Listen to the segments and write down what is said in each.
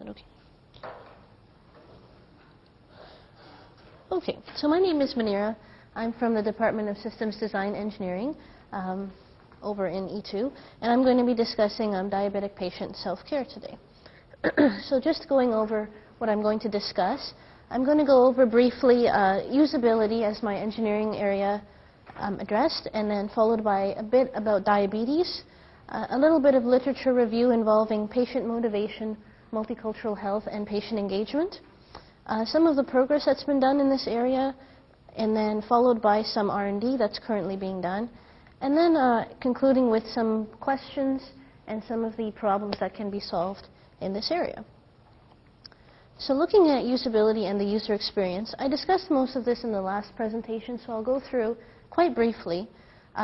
that okay? Okay, so my name is Munira. I'm from the Department of Systems Design Engineering over in E2, and I'm going to be discussing diabetic patient self-care today. So just going over what I'm going to discuss, I'm going to go over briefly usability as my engineering area addressed, and then followed by a bit about diabetes, a little bit of literature review involving patient motivation, multicultural health, and patient engagement, some of the progress that's been done in this area, and then followed by some R&D that's currently being done, and then concluding with some questions and some of the problems that can be solved in this area. So looking at usability and the user experience, I discussed most of this in the last presentation, so I'll go through quite briefly.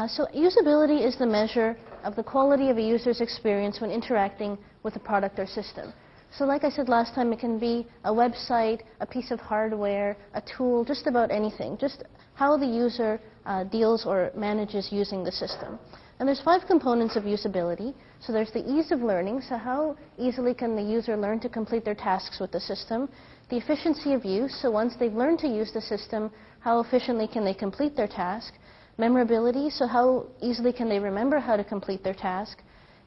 So usability is the measure of the quality of a user's experience when interacting with a product or system. So like I said last time, it can be a website, a piece of hardware, a tool, just about anything, just how the user deals or manages using the system. And there's 5 components of usability. So there's the ease of learning, so how easily can the user learn to complete their tasks with the system. The efficiency of use, so once they've learned to use the system, how efficiently can they complete their task. Memorability, so how easily can they remember how to complete their task.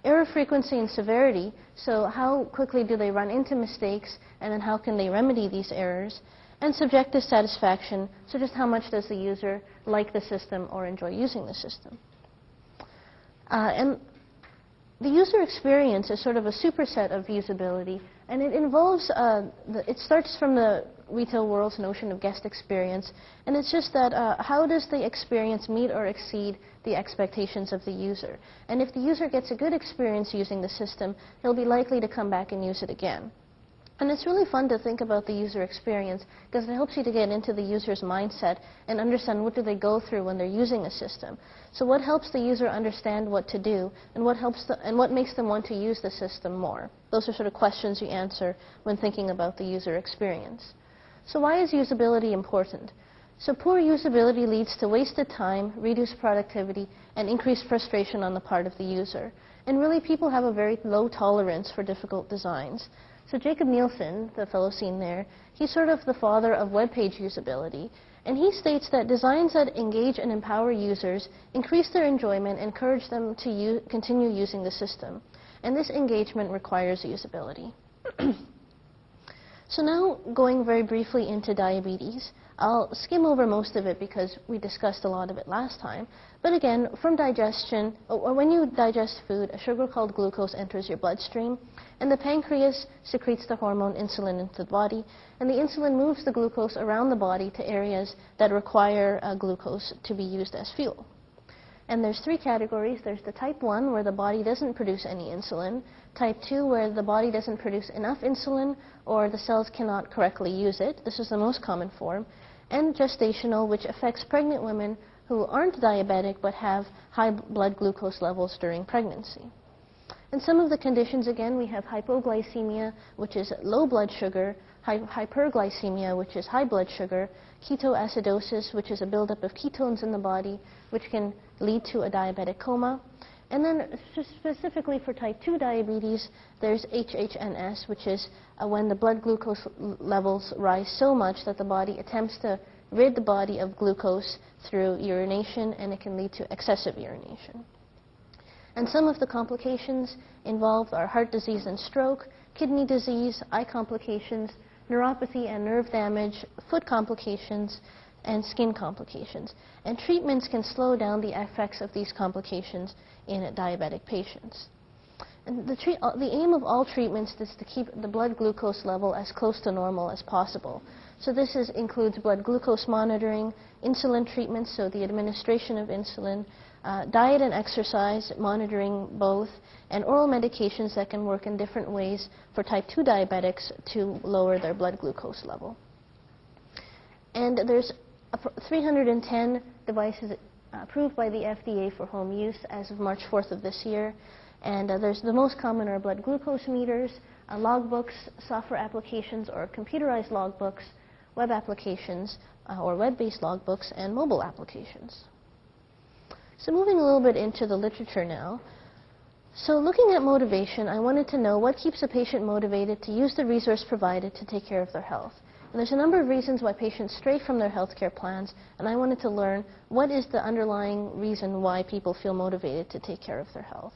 Error frequency and severity, so how quickly do they run into mistakes, and then how can they remedy these errors. And subjective satisfaction, so just how much does the user like the system or enjoy using the system. And the user experience is sort of a superset of usability, and it involves, it starts from the retail world's notion of guest experience, and it's just that how does the experience meet or exceed the expectations of the user? And if the user gets a good experience using the system, he'll be likely to come back and use it again. And it's really fun to think about the user experience because it helps you to get into the user's mindset and understand what do they go through when they're using a system. So what helps the user understand what to do, and what makes them want to use the system more? Those are sort of questions you answer when thinking about the user experience. So why is usability important? So poor usability leads to wasted time, reduced productivity, and increased frustration on the part of the user. And really, people have a very low tolerance for difficult designs. So Jacob Nielsen, the fellow seen there, he's sort of the father of web page usability, and he states that designs that engage and empower users increase their enjoyment and encourage them to continue using the system. And this engagement requires usability. So now, going very briefly into diabetes, I'll skim over most of it because we discussed a lot of it last time. But again, from digestion, or when you digest food, a sugar called glucose enters your bloodstream, and the pancreas secretes the hormone insulin into the body, and the insulin moves the glucose around the body to areas that require glucose to be used as fuel. And there's 3 categories. There's the type 1, where the body doesn't produce any insulin, type 2, where the body doesn't produce enough insulin or the cells cannot correctly use it. This is the most common form. And gestational, which affects pregnant women who aren't diabetic but have high blood glucose levels during pregnancy. And some of the conditions, again, we have hypoglycemia, which is low blood sugar, hyperglycemia, which is high blood sugar, ketoacidosis, which is a buildup of ketones in the body, which can lead to a diabetic coma. And then specifically for type 2 diabetes, there's HHNS, which is when the blood glucose levels rise so much that the body attempts to rid the body of glucose through urination, and it can lead to excessive urination. And some of the complications involved are heart disease and stroke, kidney disease, eye complications, neuropathy and nerve damage, foot complications, and skin complications. And treatments can slow down the effects of these complications in diabetic patients. And the aim of all treatments is to keep the blood glucose level as close to normal as possible. So this includes blood glucose monitoring, insulin treatments, so the administration of insulin, diet and exercise, monitoring both, and oral medications that can work in different ways for type 2 diabetics to lower their blood glucose level. And there's 310 devices approved by the FDA for home use as of March 4th of this year. And there's the most common are blood glucose meters, logbooks, software applications or computerized logbooks, web applications or web-based logbooks, and mobile applications. So moving a little bit into the literature now, So looking at motivation, I wanted to know what keeps a patient motivated to use the resource provided to take care of their health. And there's a number of reasons why patients stray from their healthcare plans, and I wanted to learn what is the underlying reason why people feel motivated to take care of their health.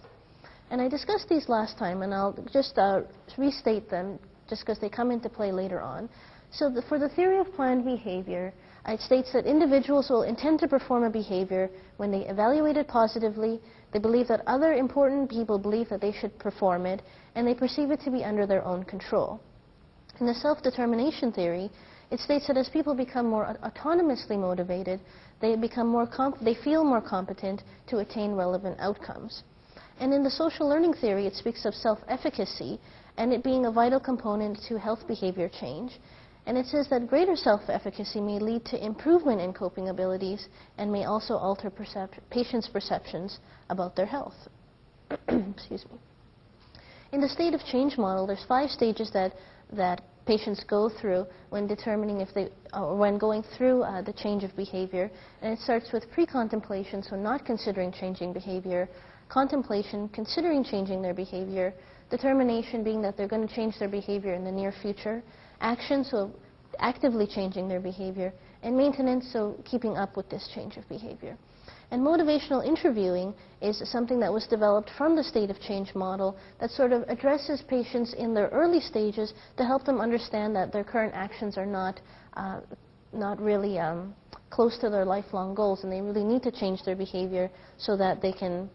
And I discussed these last time, and I'll just restate them just because they come into play later on. So for the theory of planned behavior, it states that individuals will intend to perform a behavior when they evaluate it positively, they believe that other important people believe that they should perform it, and they perceive it to be under their own control. In the self-determination theory, it states that as people become more autonomously motivated, they feel more competent to attain relevant outcomes. And in the social learning theory, it speaks of self-efficacy and it being a vital component to health behavior change. And it says that greater self-efficacy may lead to improvement in coping abilities and may also alter patients' perceptions about their health. Excuse me. In the state of change model, there's 5 stages that patients go through when determining if they, or when going through the change of behavior. And it starts with pre-contemplation, so not considering changing behavior, contemplation, considering changing their behavior, determination being that they're going to change their behavior in the near future, action, so actively changing their behavior, and maintenance, so keeping up with this change of behavior. And motivational interviewing is something that was developed from the state of change model that sort of addresses patients in their early stages to help them understand that their current actions are not really close to their lifelong goals, and they really need to change their behavior so that they can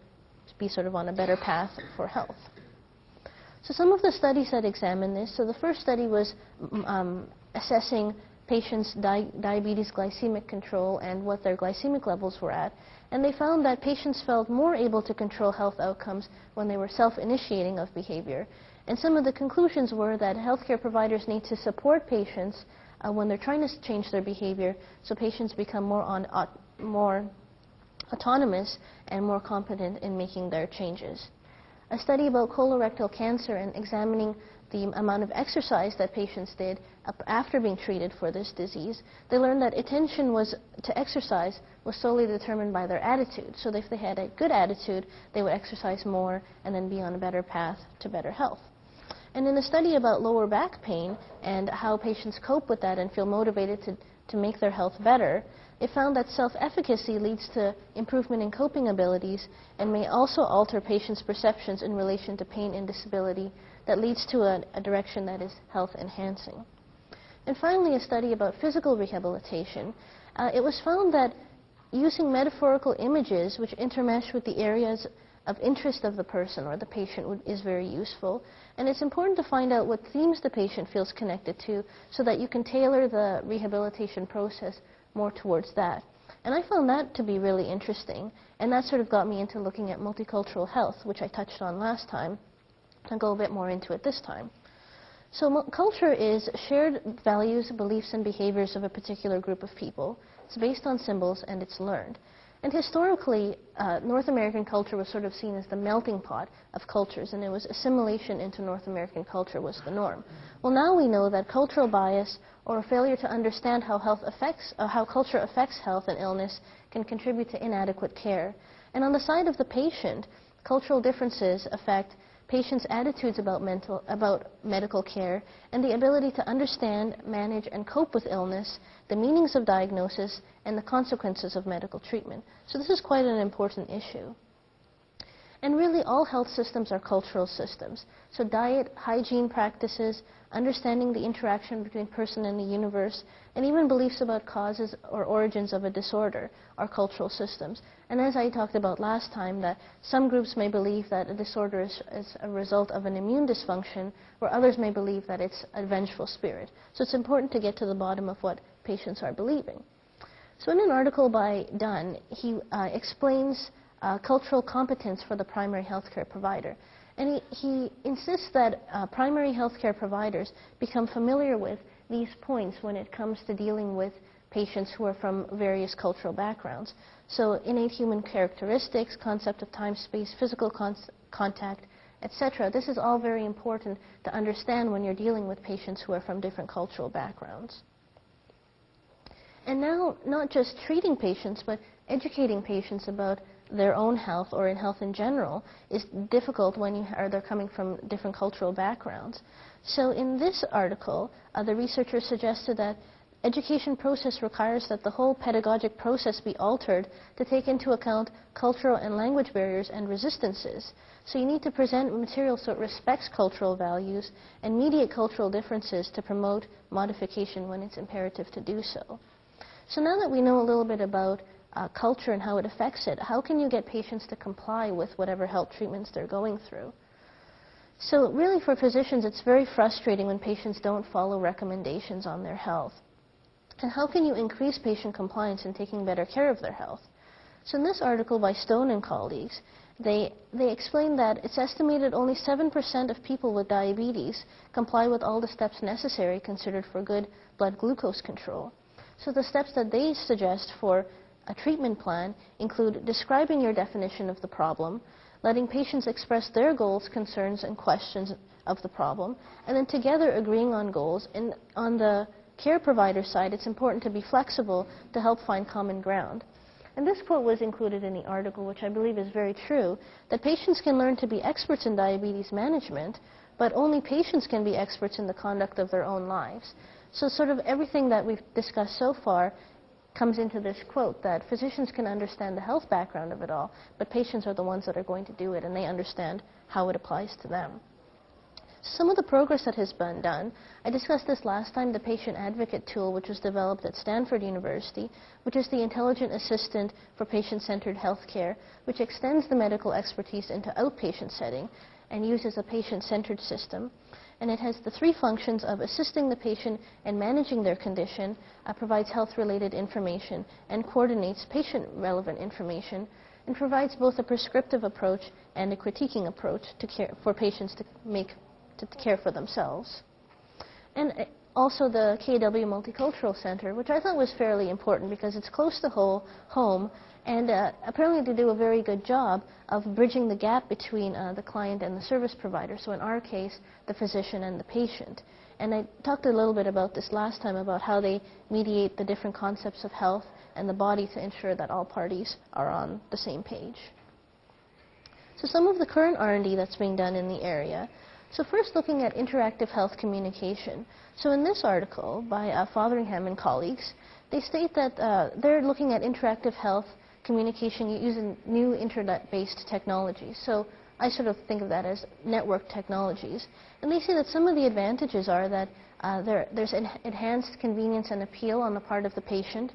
be sort of on a better path for health. So some of the studies that examine this, so the first study was assessing patients' diabetes glycemic control and what their glycemic levels were at. And they found that patients felt more able to control health outcomes when they were self-initiating of behavior. And some of the conclusions were that healthcare providers need to support patients when they're trying to change their behavior, so patients become more autonomous and more competent in making their changes. A study about colorectal cancer and examining the amount of exercise that patients did after being treated for this disease, they learned that attention to exercise was solely determined by their attitude. So if they had a good attitude, they would exercise more and then be on a better path to better health. And in a study about lower back pain and how patients cope with that and feel motivated to make their health better, it found that self-efficacy leads to improvement in coping abilities and may also alter patients' perceptions in relation to pain and disability that leads to a direction that is health-enhancing. And finally, a study about physical rehabilitation. It was found that using metaphorical images which intermesh with the areas of interest of the person or the patient is very useful. And it's important to find out what themes the patient feels connected to so that you can tailor the rehabilitation process more towards that. And I found that to be really interesting, and that sort of got me into looking at multicultural health, which I touched on last time. I'll go a bit more into it this time. So culture is shared values, beliefs, and behaviors of a particular group of people. It's based on symbols, and it's learned. And historically, North American culture was sort of seen as the melting pot of cultures, and it was assimilation into North American culture was the norm. Well, now we know that cultural bias or a failure to understand how culture affects health and illness can contribute to inadequate care. And on the side of the patient, cultural differences affect patients' attitudes about medical care and the ability to understand, manage, and cope with illness, the meanings of diagnosis, and the consequences of medical treatment. So this is quite an important issue. And really, all health systems are cultural systems. So diet, hygiene practices, understanding the interaction between person and the universe, and even beliefs about causes or origins of a disorder are cultural systems. And as I talked about last time, that some groups may believe that a disorder is a result of an immune dysfunction, where others may believe that it's a vengeful spirit. So it's important to get to the bottom of what patients are believing. So in an article by Dunn, he explains cultural competence for the primary healthcare provider. And he insists that primary healthcare providers become familiar with these points when it comes to dealing with patients who are from various cultural backgrounds. So innate human characteristics, concept of time, space, physical contact, etc. This is all very important to understand when you're dealing with patients who are from different cultural backgrounds. And now, not just treating patients, but educating patients about their own health or in health in general is difficult when they're coming from different cultural backgrounds. So in this article, the researchers suggested that education process requires that the whole pedagogic process be altered to take into account cultural and language barriers and resistances. So you need to present material so it respects cultural values and mediate cultural differences to promote modification when it's imperative to do so. So now that we know a little bit about culture and how it affects it, how can you get patients to comply with whatever health treatments they're going through? So really for physicians, it's very frustrating when patients don't follow recommendations on their health. And how can you increase patient compliance in taking better care of their health? So in this article by Stone and colleagues, they explain that it's estimated only 7% of people with diabetes comply with all the steps necessary considered for good blood glucose control. So the steps that they suggest for a treatment plan include describing your definition of the problem, letting patients express their goals, concerns, and questions of the problem, and then together agreeing on goals. And on the care provider side, it's important to be flexible to help find common ground. And this quote was included in the article, which I believe is very true, that patients can learn to be experts in diabetes management, but only patients can be experts in the conduct of their own lives. So sort of everything that we've discussed so far comes into this quote, that physicians can understand the health background of it all, but patients are the ones that are going to do it, and they understand how it applies to them. Some of the progress that has been done, I discussed this last time, the patient advocate tool, which was developed at Stanford University, which is the intelligent assistant for patient-centered healthcare, which extends the medical expertise into outpatient setting and uses a patient-centered system. And it has the three functions of assisting the patient and managing their condition, provides health-related information, and coordinates patient-relevant information, and provides both a prescriptive approach and a critiquing approach to care for patients to care for themselves. And also the KW Multicultural Center, which I thought was fairly important because it's close to home, and apparently they do a very good job of bridging the gap between the client and the service provider, so in our case, the physician and the patient. And I talked a little bit about this last time, about how they mediate the different concepts of health and the body to ensure that all parties are on the same page. So some of the current R&D that's being done in the area. So first, looking at interactive health communication. So in this article by Fotheringham and colleagues, they state that they're looking at interactive health communication using new internet-based technologies. So I sort of think of that as network technologies. And they say that some of the advantages are that there's enhanced convenience and appeal on the part of the patient.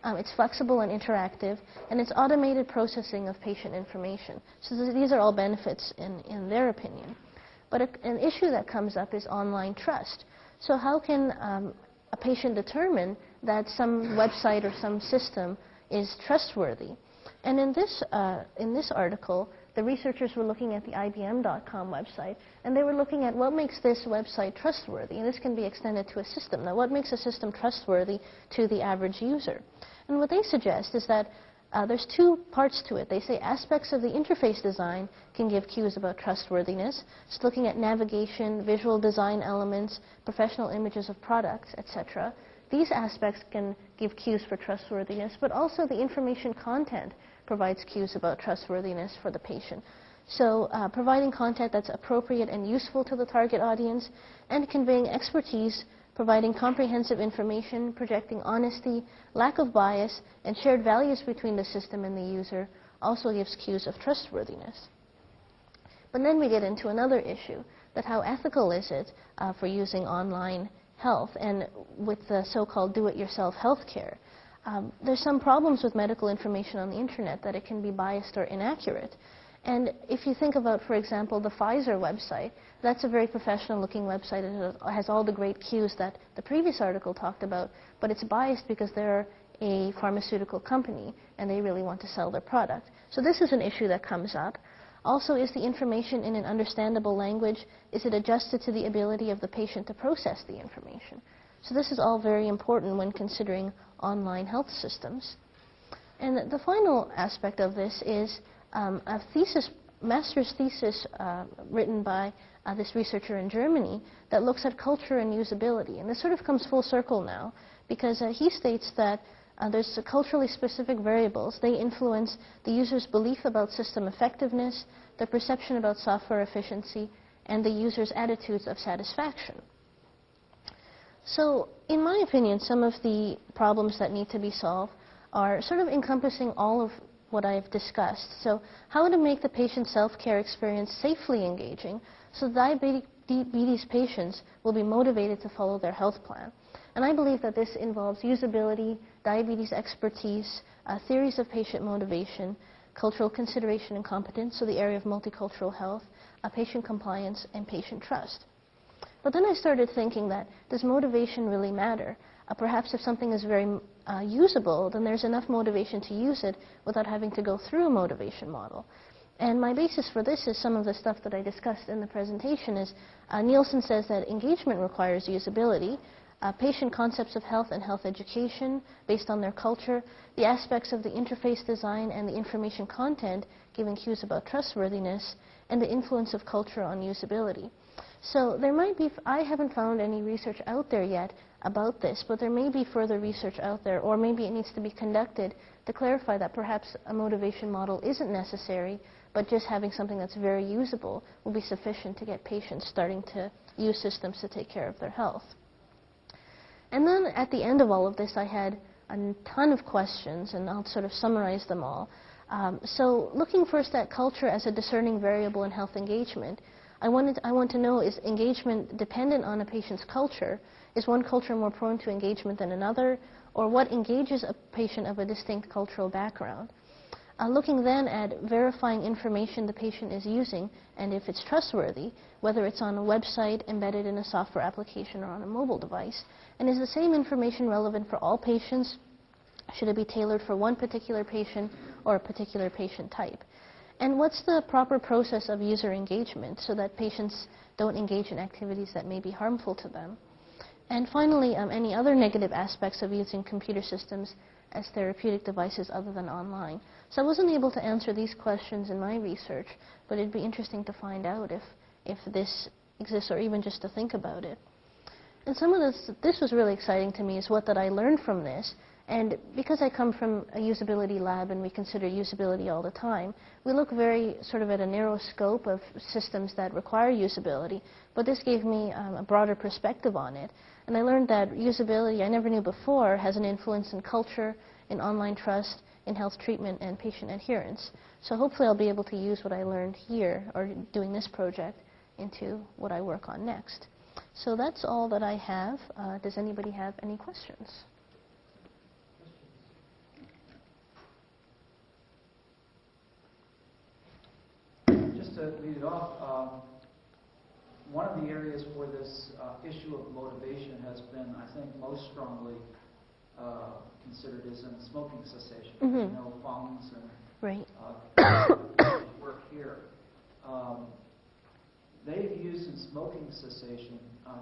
It's flexible and interactive, and it's automated processing of patient information. So these are all benefits in their opinion. But an issue that comes up is online trust. So how can a patient determine that some website or some system is trustworthy? And in this article, the researchers were looking at the IBM.com website, and they were looking at what makes this website trustworthy, and this can be extended to a system. Now, what makes a system trustworthy to the average user? And what they suggest is that there's two parts to it. They say aspects of the interface design can give cues about trustworthiness. It's looking at navigation, visual design elements, professional images of products, etc. These aspects can give cues for trustworthiness, but also the information content provides cues about trustworthiness for the patient. So providing content that's appropriate and useful to the target audience, and conveying expertise, providing comprehensive information, projecting honesty, lack of bias, and shared values between the system and the user also gives cues of trustworthiness. But then we get into another issue, that how ethical is it for using online health and with the so-called do-it-yourself healthcare. There's some problems with medical information on the internet, that it can be biased or inaccurate. And if you think about, for example, the Pfizer website, that's a very professional-looking website. It has all the great cues that the previous article talked about, but it's biased because they're a pharmaceutical company and they really want to sell their product. So this is an issue that comes up. Also, is the information in an understandable language? Is it adjusted to the ability of the patient to process the information? So this is all very important when considering online health systems. And the final aspect of this is a master's thesis written by this researcher in Germany that looks at culture and usability. And this sort of comes full circle now, because he states that There's culturally specific variables. They influence the user's belief about system effectiveness, their perception about software efficiency, and the user's attitudes of satisfaction. So, in my opinion, some of the problems that need to be solved are sort of encompassing all of what I've discussed. So, how to make the patient self-care experience safely engaging so diabetes patients will be motivated to follow their health plan. And I believe that this involves usability, diabetes expertise, theories of patient motivation, cultural consideration and competence, so the area of multicultural health, patient compliance, and patient trust. But then I started thinking that, does motivation really matter? Perhaps if something is very usable, then there's enough motivation to use it without having to go through a motivation model. And my basis for this is some of the stuff that I discussed in the presentation is, Nielsen says that engagement requires usability, patient concepts of health and health education based on their culture, the aspects of the interface design and the information content giving cues about trustworthiness, and the influence of culture on usability. So there might be, I haven't found any research out there yet about this, but there may be further research out there, or maybe it needs to be conducted to clarify that perhaps a motivation model isn't necessary, but just having something that's very usable will be sufficient to get patients starting to use systems to take care of their health. And then at the end of all of this, I had a ton of questions, and I'll sort of summarize them all. So looking first at culture as a discerning variable in health engagement, I want to know, is engagement dependent on a patient's culture? Is one culture more prone to engagement than another? Or what engages a patient of a distinct cultural background? Looking then at verifying information the patient is using, and if it's trustworthy, whether it's on a website, embedded in a software application, or on a mobile device. And is the same information relevant for all patients? Should it be tailored for one particular patient or a particular patient type? And what's the proper process of user engagement so that patients don't engage in activities that may be harmful to them? And finally, any other negative aspects of using computer systems as therapeutic devices other than online. So I wasn't able to answer these questions in my research, but it'd be interesting to find out if this exists, or even just to think about it. And some of this was really exciting to me, is what that I learned from this. And because I come from a usability lab and we consider usability all the time, we look very sort of at a narrow scope of systems that require usability, but this gave me a broader perspective on it. And I learned that usability, I never knew before, has an influence in culture, in online trust, in health treatment, and patient adherence. So hopefully I'll be able to use what I learned here, or doing this project, into what I work on next. So that's all that I have. Does anybody have any questions? Just to lead it off, one of the areas where this issue of motivation has been, I think, most strongly considered is in smoking cessation. Mm-hmm. You know, Fongs and right. work here. They've used in smoking cessation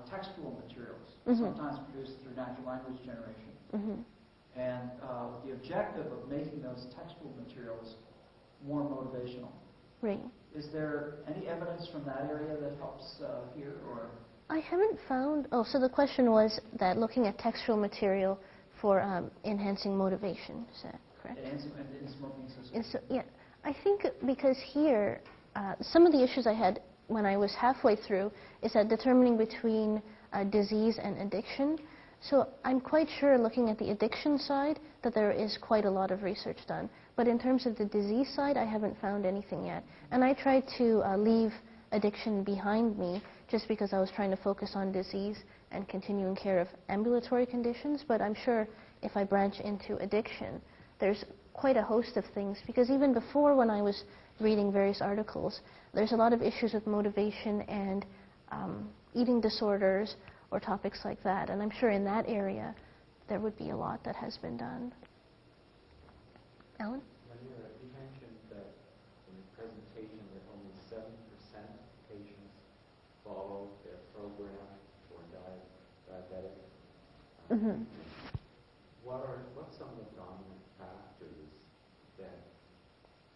textual materials, mm-hmm. sometimes produced through natural language generation. Mm-hmm. And the objective of making those textual materials more motivational. Right. Is there any evidence from that area that helps here, or? I haven't found, so the question was that looking at textual material for enhancing motivation, is that correct? In smoking cessation. Yeah, I think because here, some of the issues I had when I was halfway through is that determining between disease and addiction. So I'm quite sure, looking at the addiction side, that there is quite a lot of research done. But in terms of the disease side, I haven't found anything yet. And I tried to leave addiction behind me just because I was trying to focus on disease and continuing care of ambulatory conditions. But I'm sure if I branch into addiction, there's quite a host of things. Because even before, when I was reading various articles, there's a lot of issues with motivation and eating disorders or topics like that. And I'm sure in that area, there would be a lot that has been done. Alan? Munira, you mentioned that in the presentation that only 7% of patients follow their program for diabetic. Mm-hmm. What's some of the dominant factors that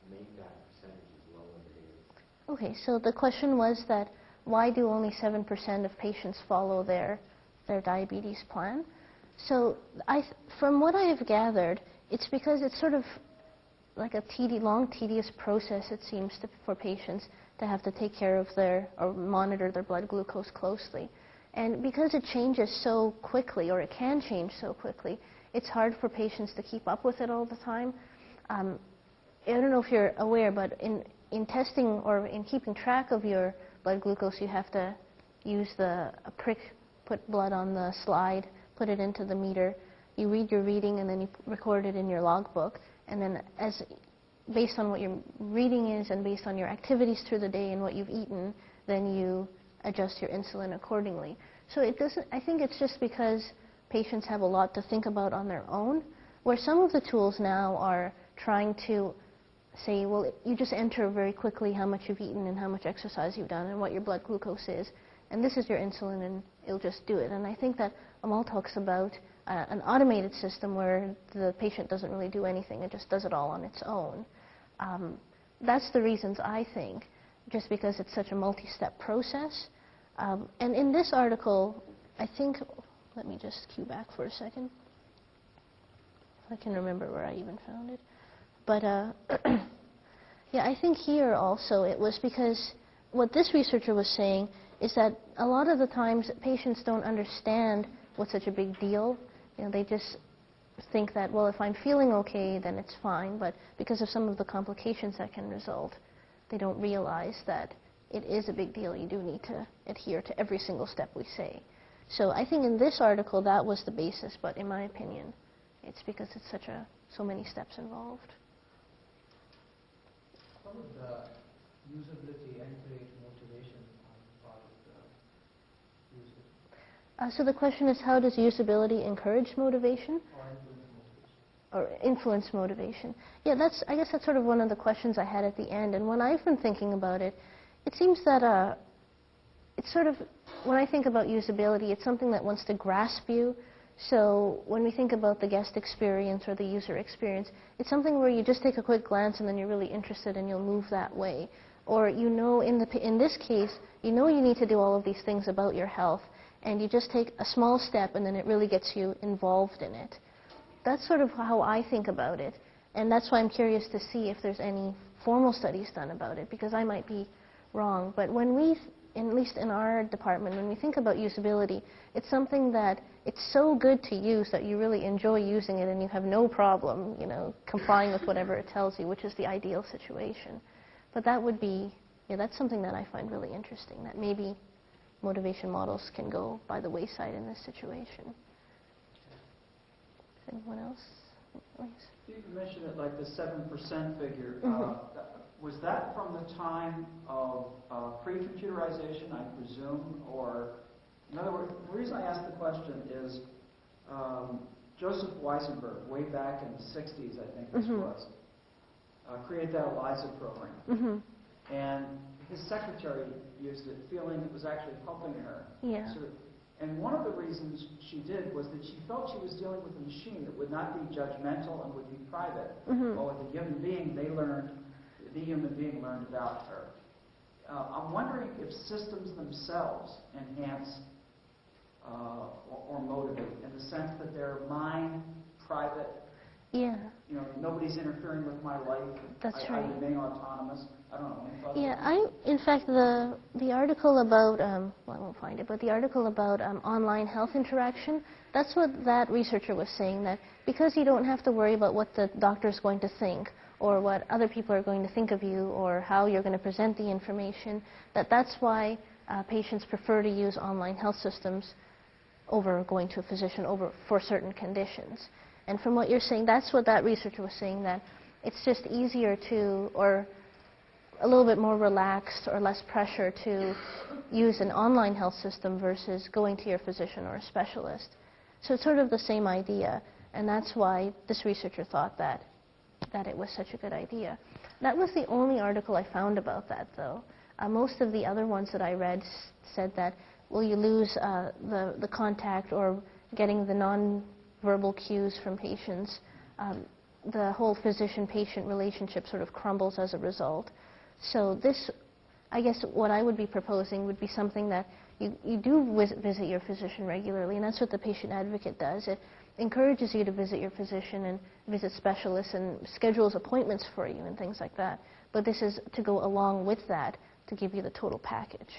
make that percentage as low as it is? Okay, so the question was that why do only 7% of patients follow their diabetes plan? So from what I have gathered, it's because it's sort of like a long, tedious process, it seems, for patients to have to take care of or monitor their blood glucose closely. And because it changes so quickly, or it can change so quickly, it's hard for patients to keep up with it all the time. I don't know if you're aware, but in testing or in keeping track of your blood glucose, you have to use a prick, put blood on the slide, put it into the meter. You read your reading, and then you record it in your logbook. And then based on what your reading is and based on your activities through the day and what you've eaten, then you adjust your insulin accordingly. So I think it's just because patients have a lot to think about on their own, where some of the tools now are trying to say, well, you just enter very quickly how much you've eaten and how much exercise you've done and what your blood glucose is, and this is your insulin, and it'll just do it. And I think that Amal talks about an automated system where the patient doesn't really do anything, it just does it all on its own. That's the reasons, I think, just because it's such a multi-step process. And in this article, I think, let me just cue back for a second. I can remember where I even found it. But yeah, I think here also it was because what this researcher was saying is that a lot of the times patients don't understand what's such a big deal. You know, they just think that, well, if I'm feeling okay, then it's fine. But because of some of the complications that can result, they don't realize that it is a big deal. You do need to adhere to every single step we say. So I think in this article that was the basis, but in my opinion, it's because it's so many steps involved. How would the usability encourage motivation on the part of the user? So the question is, how does usability encourage motivation? Or influence motivation? Or influence motivation. Yeah, I guess that's sort of one of the questions I had at the end. And when I've been thinking about it, it seems that it's sort of, when I think about usability, it's something that wants to grasp you. So when we think about the guest experience or the user experience, it's something where you just take a quick glance and then you're really interested and you'll move that way. Or you know, in this case, you know you need to do all of these things about your health, and you just take a small step and then it really gets you involved in it. That's sort of how I think about it, and that's why I'm curious to see if there's any formal studies done about it, because I might be wrong. But when we, at least in our department, when we think about usability, it's something that it's so good to use that you really enjoy using it and you have no problem, you know, complying with whatever it tells you, which is the ideal situation. But that would be, yeah, that's something that I find really interesting, that maybe motivation models can go by the wayside in this situation. Anyone else? Please. You mentioned it like the 7% figure. Was that from the time of pre-computerization, I presume, or in other words, the reason I ask the question is Joseph Weisenberg, way back in the 60s, I think this was, created that ELISA program. And his secretary used it, feeling it was actually helping her. Yeah. And one of the reasons she did was that she felt she was dealing with a machine that would not be judgmental and would be private. But with the human being, the human being learned about her. I'm wondering if systems themselves enhance or motivate, in the sense that they're mine, private. Yeah. You know, nobody's interfering with my life. That's I right. remain autonomous. I don't know. Any thoughts? Yeah, in fact, the article about, well, I won't find it, but the article about online health interaction, that's what that researcher was saying, that because you don't have to worry about what the doctor's going to think, or what other people are going to think of you, or how you're going to present the information, that's why patients prefer to use online health systems over going to a physician for certain conditions. And from what you're saying, that's what that researcher was saying, that it's just easier to, or a little bit more relaxed or less pressure to use an online health system versus going to your physician or a specialist. So it's sort of the same idea, and that's why this researcher thought that it was such a good idea. That was the only article I found about that, though. Most of the other ones that I read said that, well, you lose the contact or getting the non-verbal cues from patients. The whole physician-patient relationship sort of crumbles as a result. So this, I guess what I would be proposing would be something that you do visit your physician regularly, and that's what the patient advocate does. It encourages you to visit your physician and visit specialists and schedules appointments for you and things like that. But this is to go along with that to give you the total package.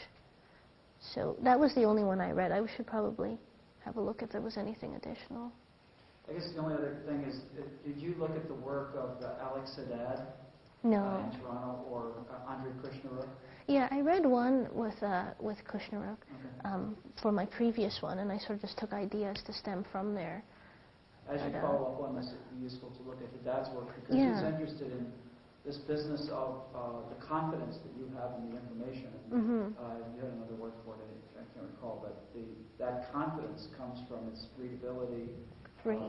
So that was the only one I read. I should probably have a look if there was anything additional. I guess the only other thing is, did you look at the work of Alex Haddad No. in Toronto, or Andre Krishnaruk? Yeah, I read one with Krishnaruk Okay. for my previous one, and I sort of just took ideas to stem from there. As you But, follow up on this, it would be useful to look at Haddad's work, because Yeah. he's interested in this business of the confidence that you have in the information. Mm-hmm. You had another word for it, I can't recall, but that confidence comes from its readability, Right.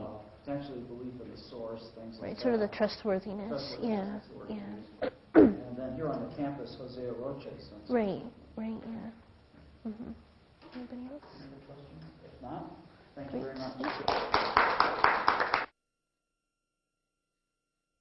potentially belief in the source, things like Right, that. sort of the trustworthiness. Yeah, That's the word you yeah. used. And then here on the campus, Jose Roche. Right, yeah. Mm-hmm. Anybody else? Any other questions? If not, thank you Great. very much.